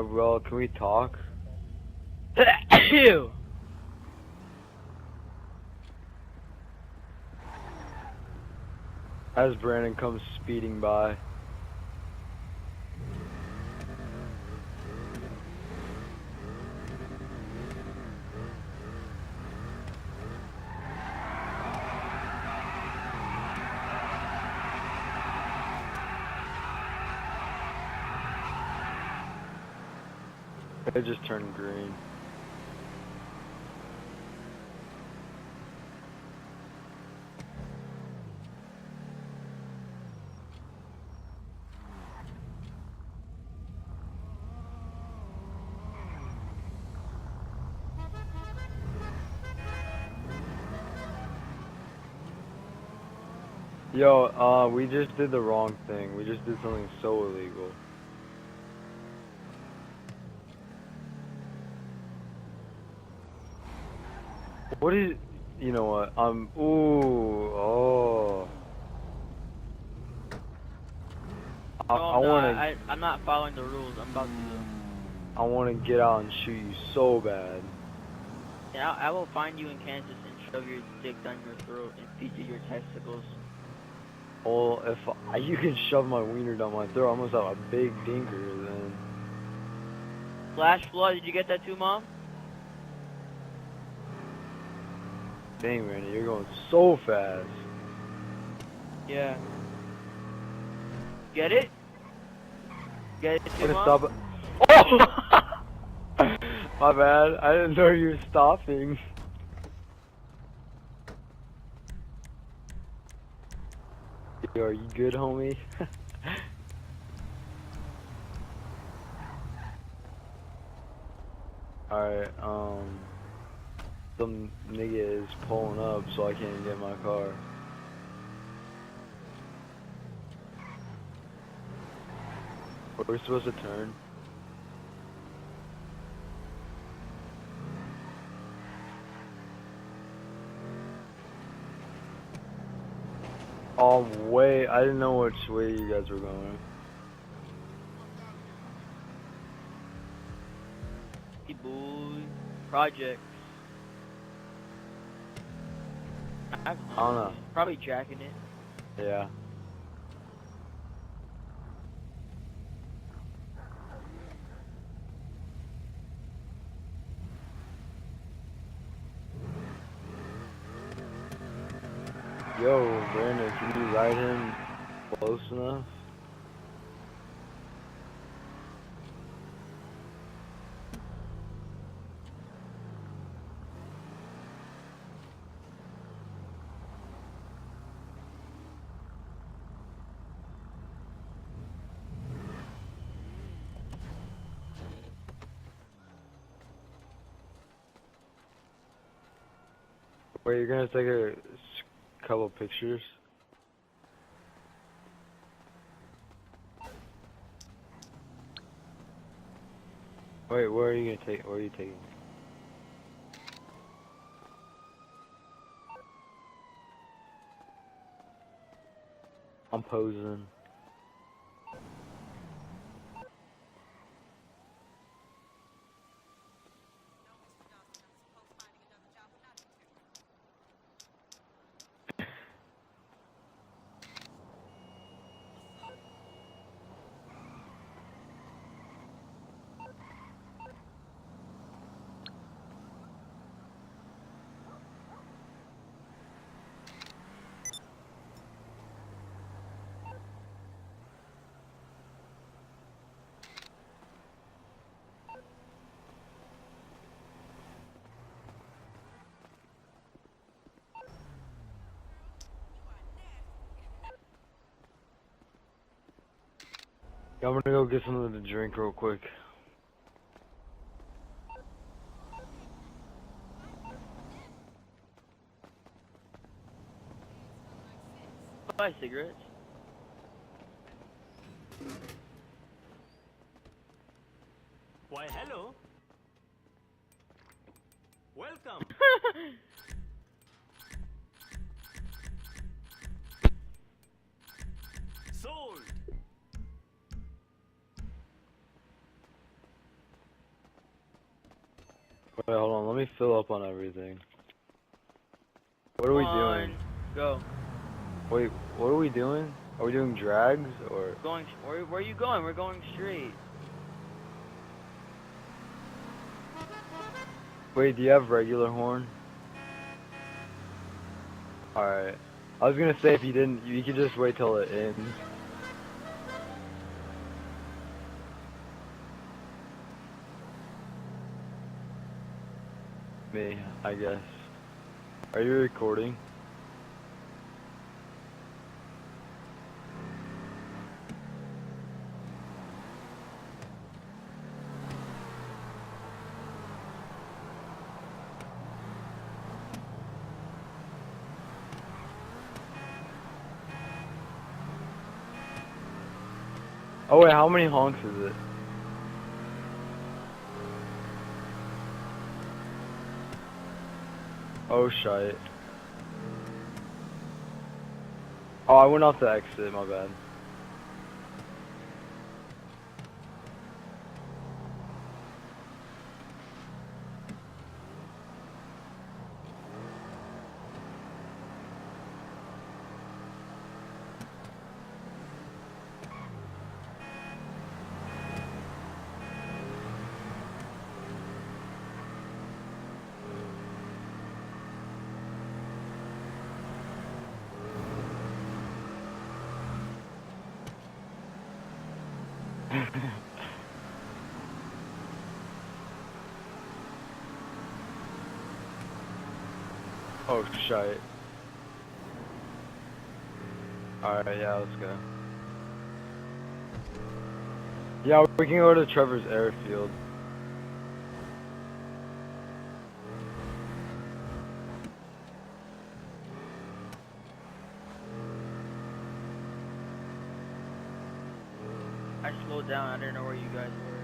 Well, can we talk? Ew. As Brandon comes speeding by. It just turned green. Yo, we just did the wrong thing. We just did something so illegal. What is, you know what, oh. I'm not following the rules. I'm about to. I wanna get out and shoot you so bad. Yeah, I will find you in Kansas and shove your dick down your throat and feed you your testicles. Well, if you can shove my wiener down my throat, I must have a big dinker then. Flash flood, did you get that too, Mom? Dang, Randy, you're going so fast. Yeah. Get it? Get it too, Mom? Stop it. Oh! My bad. I didn't know you were stopping. Yo, are you good, homie? Alright, some nigga is pulling up so I can't get in my car. Are we supposed to turn? Oh, wait, I didn't know which way you guys were going. Hey, boy. Projects. I don't know. Probably jacking it. Yeah. Yo, Brandon, can you ride him close enough? Wait, you're gonna take a couple pictures? Wait, where are you gonna take? Where are you taking? I'm posing. I'm gonna go get something to drink real quick. Buy cigarettes. Why, hello. Welcome. Sold. Wait, hold on. Let me fill up on everything. What are we doing? Go. Wait, what are we doing? Are we doing drags or? Going. Where are you going? We're going straight. Wait, do you have regular horn? Alright. I was gonna say if you didn't, you could just wait till it ends. Me, I guess. Are you recording? Oh wait, how many honks is it? Oh shit. Oh, I went off the exit, my bad. Oh shit. Alright, yeah, let's go. Yeah, we can go to Trevor's airfield. I slowed down. I didn't know where you guys were.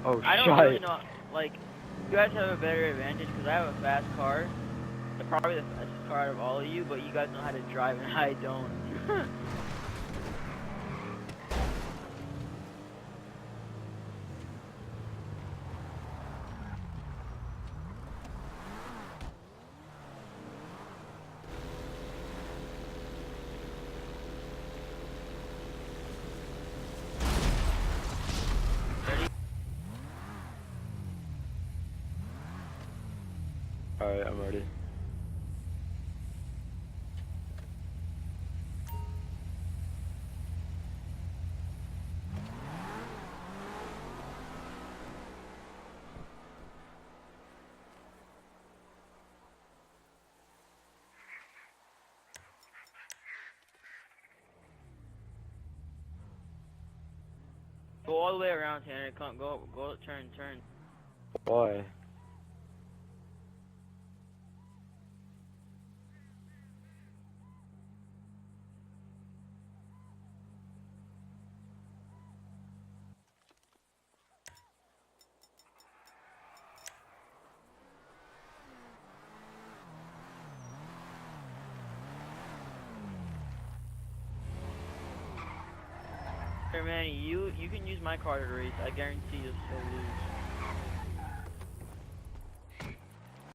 Oh I don't shit. really know. Like, you guys have a better advantage because I have a fast car. Probably the fastest car out of all of you, but you guys know how to drive and I don't. Alright, I'm ready. Go all the way around, Tanner. Come, go, turn. Why? Hey, Manny, you can use my car to race. I guarantee you'll still lose.